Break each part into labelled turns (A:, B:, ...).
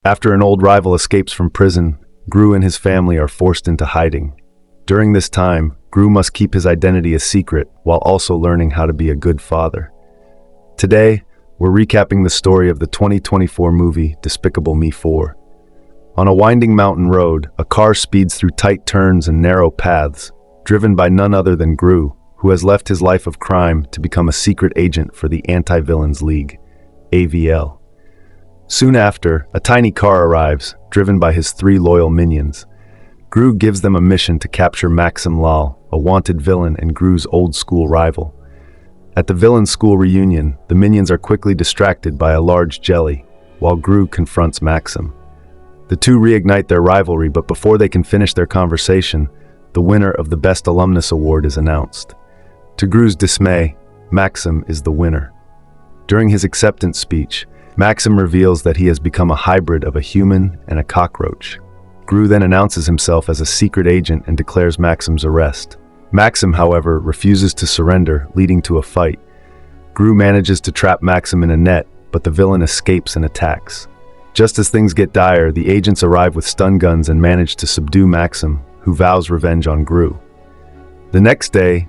A: After an old rival escapes from prison, Gru and his family are forced into hiding. During this time, Gru must keep his identity a secret while also learning how to be a good father. Today, we're recapping the story of the 2024 movie Despicable Me 4. On a winding mountain road, a car speeds through tight turns and narrow paths, driven by none other than Gru, who has left his life of crime to become a secret agent for the Anti-Villains League, AVL. Soon after, a tiny car arrives, driven by his 3 loyal minions. Gru gives them a mission to capture Maxim Lal, a wanted villain and Gru's old-school rival. At the villain school reunion, the minions are quickly distracted by a large jelly, while Gru confronts Maxim. The two reignite their rivalry, but before they can finish their conversation, the winner of the Best Alumnus Award is announced. To Gru's dismay, Maxim is the winner. During his acceptance speech, Maxim reveals that he has become a hybrid of a human and a cockroach. Gru then announces himself as a secret agent and declares Maxim's arrest. Maxim, however, refuses to surrender, leading to a fight. Gru manages to trap Maxim in a net, but the villain escapes and attacks. Just as things get dire, the agents arrive with stun guns and manage to subdue Maxim, who vows revenge on Gru. The next day,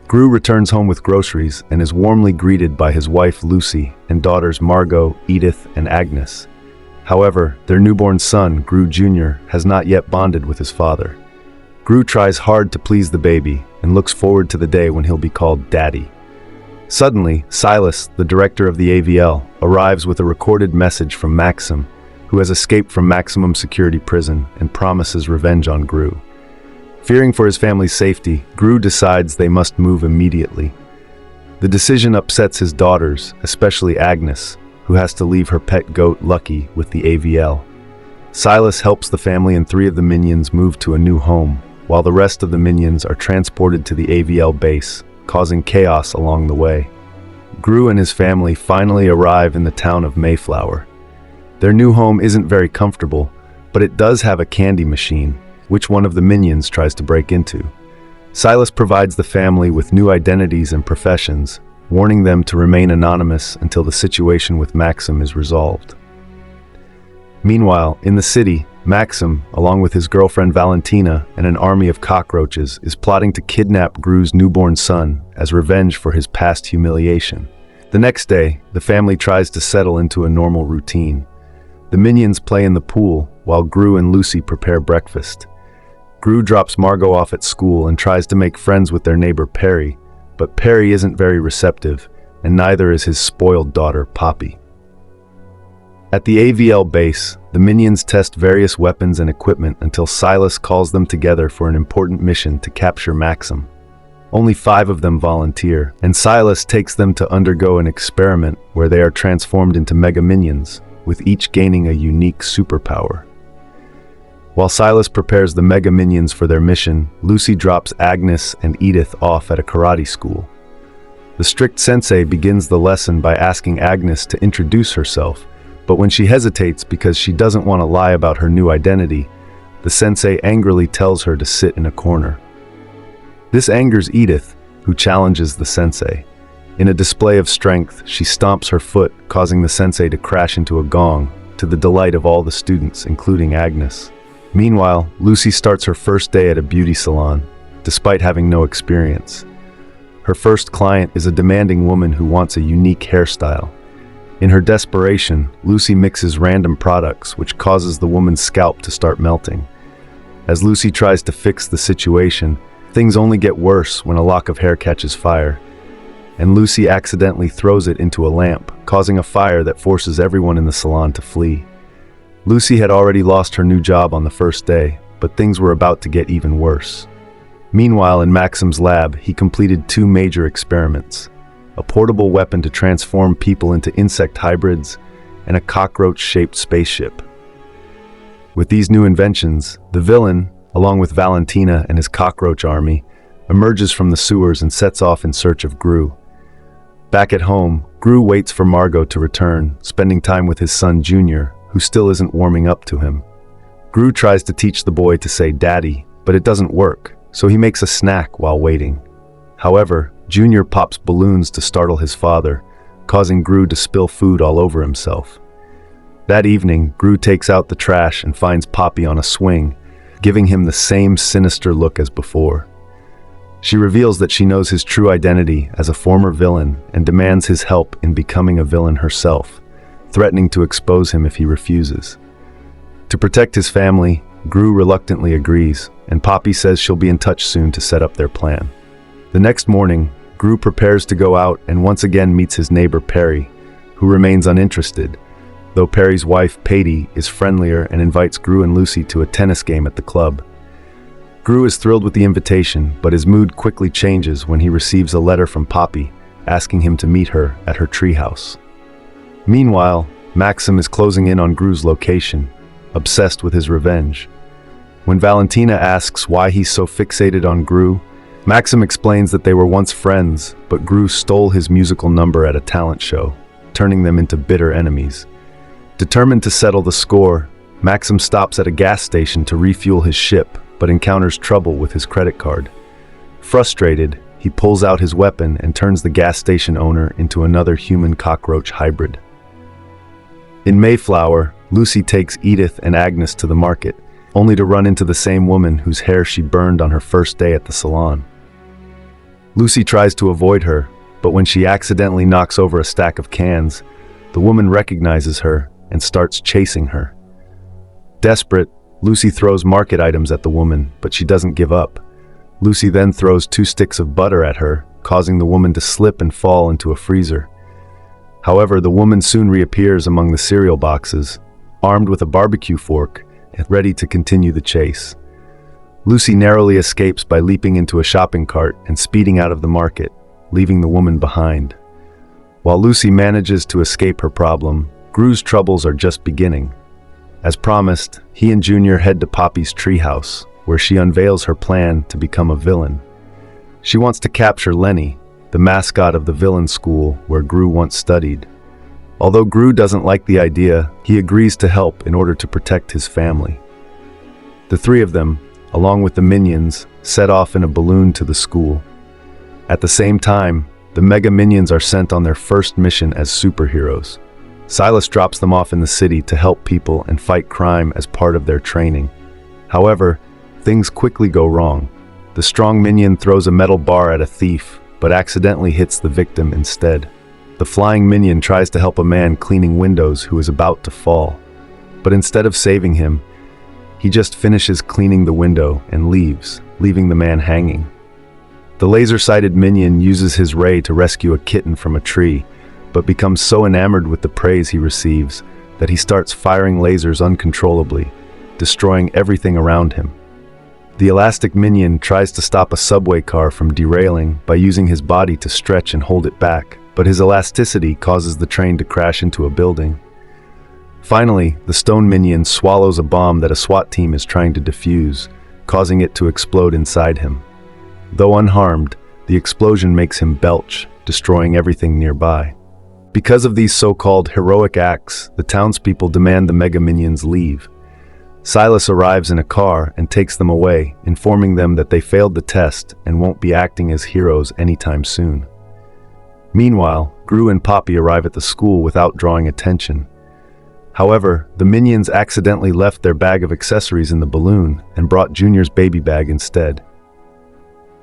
A: Gru returns home with groceries and is warmly greeted by his wife Lucy and daughters Margot, Edith, and Agnes. However, their newborn son, Gru Jr., has not yet bonded with his father. Gru tries hard to please the baby and looks forward to the day when he'll be called Daddy. Suddenly, Silas, the director of the AVL, arrives with a recorded message from Maxim, who has escaped from maximum security prison and promises revenge on Gru. Fearing for his family's safety, Gru decides they must move immediately. The decision upsets his daughters, especially Agnes, who has to leave her pet goat Lucky with the AVL. Silas helps the family and 3 of the minions move to a new home, while the rest of the minions are transported to the AVL base, causing chaos along the way. Gru and his family finally arrive in the town of Mayflower. Their new home isn't very comfortable, but it does have a candy machine, which one of the minions tries to break into. Silas provides the family with new identities and professions, warning them to remain anonymous until the situation with Maxim is resolved. Meanwhile, in the city, Maxim, along with his girlfriend Valentina and an army of cockroaches, is plotting to kidnap Gru's newborn son as revenge for his past humiliation. The next day, the family tries to settle into a normal routine. The minions play in the pool while Gru and Lucy prepare breakfast. Gru drops Margot off at school and tries to make friends with their neighbor Perry, but Perry isn't very receptive, and neither is his spoiled daughter Poppy. At the AVL base, the minions test various weapons and equipment until Silas calls them together for an important mission to capture Maxim. Only 5 of them volunteer, and Silas takes them to undergo an experiment where they are transformed into mega minions, with each gaining a unique superpower. While Silas prepares the mega minions for their mission, Lucy drops Agnes and Edith off at a karate school. The strict sensei begins the lesson by asking Agnes to introduce herself, but when she hesitates because she doesn't want to lie about her new identity, the sensei angrily tells her to sit in a corner. This angers Edith, who challenges the sensei. In a display of strength, she stomps her foot, causing the sensei to crash into a gong, to the delight of all the students, including Agnes. Meanwhile, Lucy starts her first day at a beauty salon, despite having no experience. Her first client is a demanding woman who wants a unique hairstyle. In her desperation, Lucy mixes random products, which causes the woman's scalp to start melting. As Lucy tries to fix the situation, things only get worse when a lock of hair catches fire, and Lucy accidentally throws it into a lamp, causing a fire that forces everyone in the salon to flee. Lucy had already lost her new job on the first day, but things were about to get even worse. Meanwhile, in Maxim's lab, he completed 2 major experiments: a portable weapon to transform people into insect hybrids, and a cockroach-shaped spaceship. With these new inventions, the villain, along with Valentina and his cockroach army, emerges from the sewers and sets off in search of Gru. Back at home, Gru waits for Margot to return, spending time with his son Junior, who still isn't warming up to him. Gru tries to teach the boy to say Daddy, but it doesn't work, so he makes a snack while waiting. However, Junior pops balloons to startle his father, causing Gru to spill food all over himself. That evening, Gru takes out the trash and finds Poppy on a swing, giving him the same sinister look as before. She reveals that she knows his true identity as a former villain and demands his help in becoming a villain herself, threatening to expose him if he refuses. To protect his family, Gru reluctantly agrees, and Poppy says she'll be in touch soon to set up their plan. The next morning, Gru prepares to go out and once again meets his neighbor Perry, who remains uninterested, though Perry's wife, Patty, is friendlier and invites Gru and Lucy to a tennis game at the club. Gru is thrilled with the invitation, but his mood quickly changes when he receives a letter from Poppy, asking him to meet her at her treehouse. Meanwhile, Maxim is closing in on Gru's location, obsessed with his revenge. When Valentina asks why he's so fixated on Gru, Maxim explains that they were once friends, but Gru stole his musical number at a talent show, turning them into bitter enemies. Determined to settle the score, Maxim stops at a gas station to refuel his ship, but encounters trouble with his credit card. Frustrated, he pulls out his weapon and turns the gas station owner into another human-cockroach hybrid. In Mayflower, Lucy takes Edith and Agnes to the market, only to run into the same woman whose hair she burned on her first day at the salon. Lucy tries to avoid her, but when she accidentally knocks over a stack of cans, the woman recognizes her and starts chasing her. Desperate, Lucy throws market items at the woman, but she doesn't give up. Lucy then throws 2 sticks of butter at her, causing the woman to slip and fall into a freezer. However, the woman soon reappears among the cereal boxes, armed with a barbecue fork and ready to continue the chase. Lucy narrowly escapes by leaping into a shopping cart and speeding out of the market, leaving the woman behind. While Lucy manages to escape her problem, Gru's troubles are just beginning. As promised, he and Junior head to Poppy's treehouse, where she unveils her plan to become a villain. She wants to capture Lenny, the mascot of the villain school where Gru once studied. Although Gru doesn't like the idea, he agrees to help in order to protect his family. The 3 of them, along with the minions, set off in a balloon to the school. At the same time, the Mega Minions are sent on their first mission as superheroes. Silas drops them off in the city to help people and fight crime as part of their training. However, things quickly go wrong. The strong minion throws a metal bar at a thief, but accidentally hits the victim instead. The flying minion tries to help a man cleaning windows who is about to fall. But instead of saving him, he just finishes cleaning the window and leaves, leaving the man hanging. The laser-sighted minion uses his ray to rescue a kitten from a tree, but becomes so enamored with the praise he receives that he starts firing lasers uncontrollably, destroying everything around him. The elastic minion tries to stop a subway car from derailing by using his body to stretch and hold it back, but his elasticity causes the train to crash into a building. Finally, the stone minion swallows a bomb that a SWAT team is trying to defuse, causing it to explode inside him. Though unharmed, the explosion makes him belch, destroying everything nearby. Because of these so-called heroic acts, the townspeople demand the Mega Minions leave. Silas arrives in a car and takes them away, informing them that they failed the test and won't be acting as heroes anytime soon. Meanwhile, Gru and Poppy arrive at the school without drawing attention. However, the minions accidentally left their bag of accessories in the balloon and brought Junior's baby bag instead.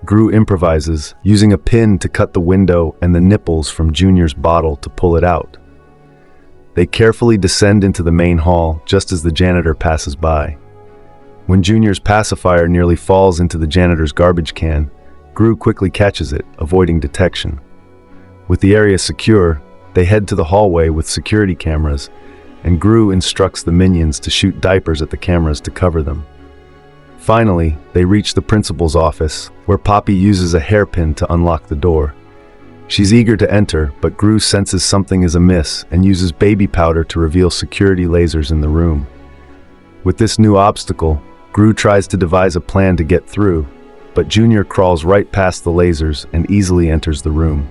A: Gru improvises, using a pin to cut the window and the nipples from Junior's bottle to pull it out. They carefully descend into the main hall just as the janitor passes by. When Junior's pacifier nearly falls into the janitor's garbage can, Gru quickly catches it, avoiding detection. With the area secure, they head to the hallway with security cameras, and Gru instructs the minions to shoot diapers at the cameras to cover them. Finally, they reach the principal's office, where Poppy uses a hairpin to unlock the door. She's eager to enter, but Gru senses something is amiss and uses baby powder to reveal security lasers in the room. With this new obstacle, Gru tries to devise a plan to get through, but Junior crawls right past the lasers and easily enters the room.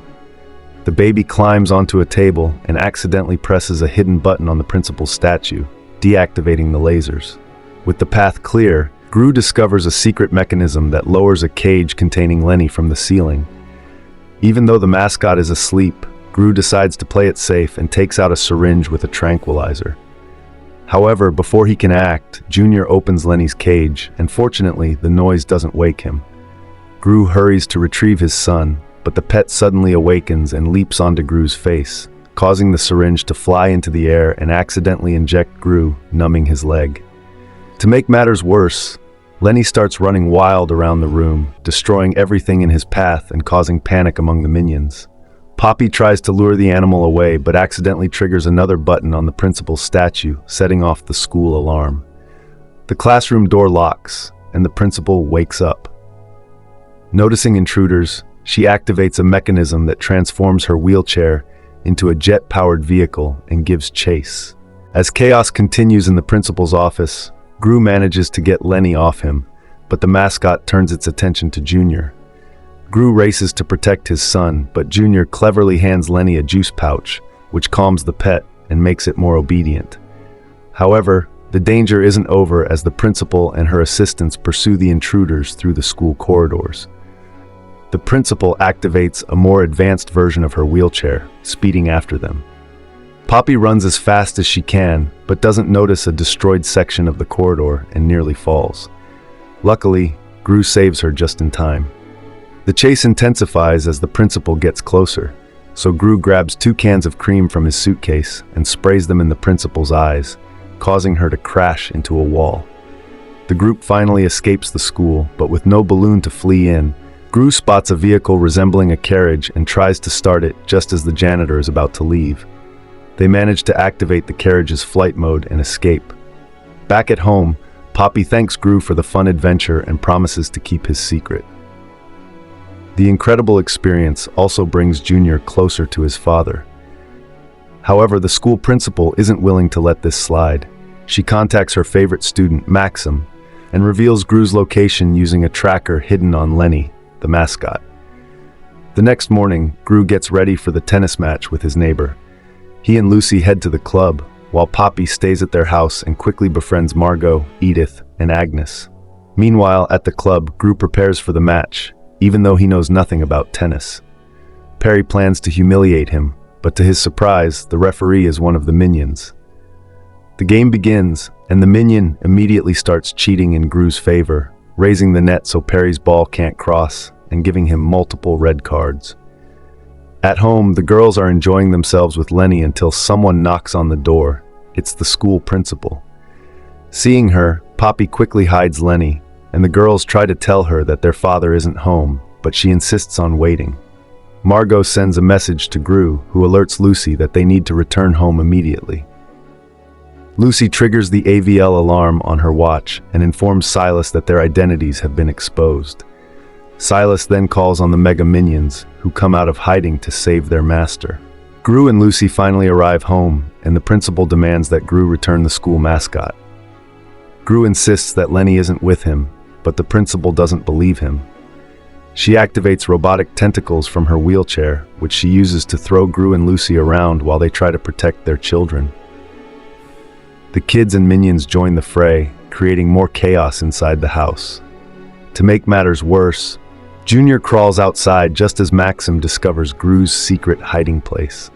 A: The baby climbs onto a table and accidentally presses a hidden button on the principal's statue, deactivating the lasers. With the path clear, Gru discovers a secret mechanism that lowers a cage containing Lenny from the ceiling. Even though the mascot is asleep, Gru decides to play it safe and takes out a syringe with a tranquilizer. However, before he can act, Junior opens Lenny's cage, and fortunately, the noise doesn't wake him. Gru hurries to retrieve his son, but the pet suddenly awakens and leaps onto Gru's face, causing the syringe to fly into the air and accidentally inject Gru, numbing his leg. To make matters worse, Lenny starts running wild around the room, destroying everything in his path and causing panic among the minions. Poppy tries to lure the animal away but accidentally triggers another button on the principal's statue, setting off the school alarm. The classroom door locks, and the principal wakes up. Noticing intruders, she activates a mechanism that transforms her wheelchair into a jet-powered vehicle and gives chase. As chaos continues in the principal's office, Gru manages to get Lenny off him, but the mascot turns its attention to Junior. Gru races to protect his son, but Junior cleverly hands Lenny a juice pouch, which calms the pet and makes it more obedient. However, the danger isn't over as the principal and her assistants pursue the intruders through the school corridors. The principal activates a more advanced version of her wheelchair, speeding after them. Poppy runs as fast as she can, but doesn't notice a destroyed section of the corridor and nearly falls. Luckily, Gru saves her just in time. The chase intensifies as the principal gets closer, so Gru grabs 2 cans of cream from his suitcase and sprays them in the principal's eyes, causing her to crash into a wall. The group finally escapes the school, but with no balloon to flee in, Gru spots a vehicle resembling a carriage and tries to start it just as the janitor is about to leave. They manage to activate the carriage's flight mode and escape. Back at home, Poppy thanks Gru for the fun adventure and promises to keep his secret. The incredible experience also brings Junior closer to his father. However, the school principal isn't willing to let this slide. She contacts her favorite student, Maxim, and reveals Gru's location using a tracker hidden on Lenny, the mascot. The next morning, Gru gets ready for the tennis match with his neighbor. He and Lucy head to the club, while Poppy stays at their house and quickly befriends Margot, Edith, and Agnes. Meanwhile, at the club, Gru prepares for the match, even though he knows nothing about tennis. Perry plans to humiliate him, but to his surprise, the referee is one of the minions. The game begins, and the minion immediately starts cheating in Gru's favor, raising the net so Perry's ball can't cross, and giving him multiple red cards. At home, the girls are enjoying themselves with Lenny until someone knocks on the door. It's the school principal. Seeing her, Poppy quickly hides Lenny, and the girls try to tell her that their father isn't home, but she insists on waiting. Margot sends a message to Gru, who alerts Lucy that they need to return home immediately. Lucy triggers the AVL alarm on her watch and informs Silas that their identities have been exposed. Silas then calls on the Mega Minions, who come out of hiding to save their master. Gru and Lucy finally arrive home, and the principal demands that Gru return the school mascot. Gru insists that Lenny isn't with him, but the principal doesn't believe him. She activates robotic tentacles from her wheelchair, which she uses to throw Gru and Lucy around while they try to protect their children. The kids and minions join the fray, creating more chaos inside the house. To make matters worse, Junior crawls outside just as Maxim discovers Gru's secret hiding place.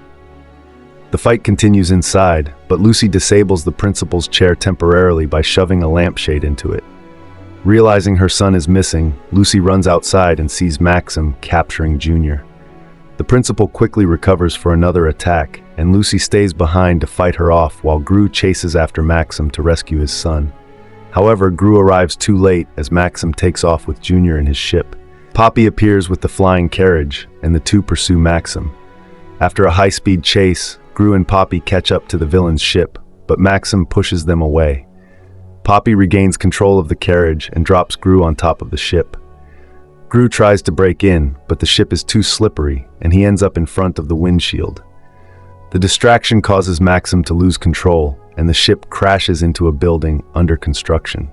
A: The fight continues inside, but Lucy disables the principal's chair temporarily by shoving a lampshade into it. Realizing her son is missing, Lucy runs outside and sees Maxim capturing Junior. The principal quickly recovers for another attack, and Lucy stays behind to fight her off while Gru chases after Maxim to rescue his son. However, Gru arrives too late as Maxim takes off with Junior in his ship. Poppy appears with the flying carriage, and the two pursue Maxim. After a high-speed chase, Gru and Poppy catch up to the villain's ship, but Maxim pushes them away. Poppy regains control of the carriage and drops Gru on top of the ship. Gru tries to break in, but the ship is too slippery, and he ends up in front of the windshield. The distraction causes Maxim to lose control, and the ship crashes into a building under construction.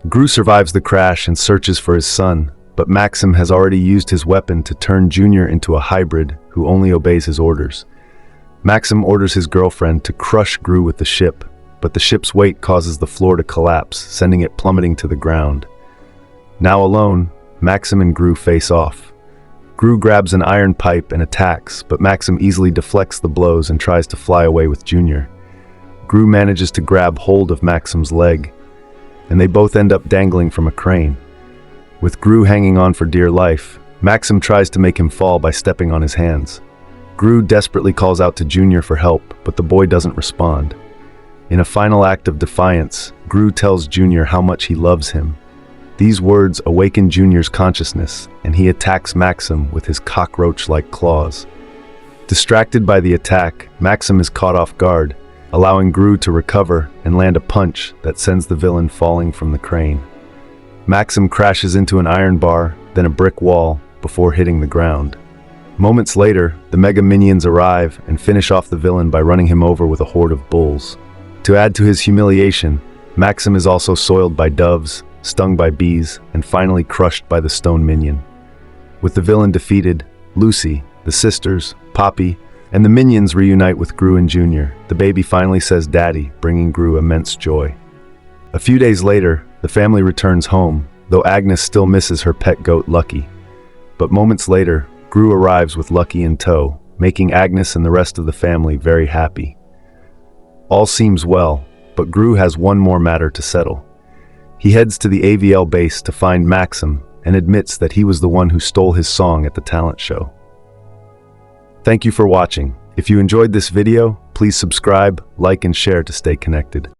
A: Gru survives the crash and searches for his son, but Maxim has already used his weapon to turn Junior into a hybrid who only obeys his orders. Maxim orders his girlfriend to crush Gru with the ship, but the ship's weight causes the floor to collapse, sending it plummeting to the ground. Now alone, Maxim and Gru face off. Gru grabs an iron pipe and attacks, but Maxim easily deflects the blows and tries to fly away with Junior. Gru manages to grab hold of Maxim's leg, and they both end up dangling from a crane. With Gru hanging on for dear life, Maxim tries to make him fall by stepping on his hands. Gru desperately calls out to Junior for help, but the boy doesn't respond. In a final act of defiance, Gru tells Junior how much he loves him. These words awaken Junior's consciousness, and he attacks Maxim with his cockroach-like claws. Distracted by the attack, Maxim is caught off guard, allowing Gru to recover and land a punch that sends the villain falling from the crane. Maxim crashes into an iron bar, then a brick wall, before hitting the ground. Moments later, the Mega Minions arrive and finish off the villain by running him over with a horde of bulls. To add to his humiliation, Maxim is also soiled by doves, stung by bees, and finally crushed by the stone minion. With the villain defeated, Lucy, the sisters, Poppy, and the minions reunite with Gru and Junior. The baby finally says Daddy, bringing Gru immense joy. A few days later, the family returns home, though Agnes still misses her pet goat Lucky. But moments later, Gru arrives with Lucky in tow, making Agnes and the rest of the family very happy. All seems well, but Gru has one more matter to settle. He heads to the AVL base to find Maxim and admits that he was the one who stole his song at the talent show. Thank you for watching. If you enjoyed this video, please subscribe, like, and share to stay connected.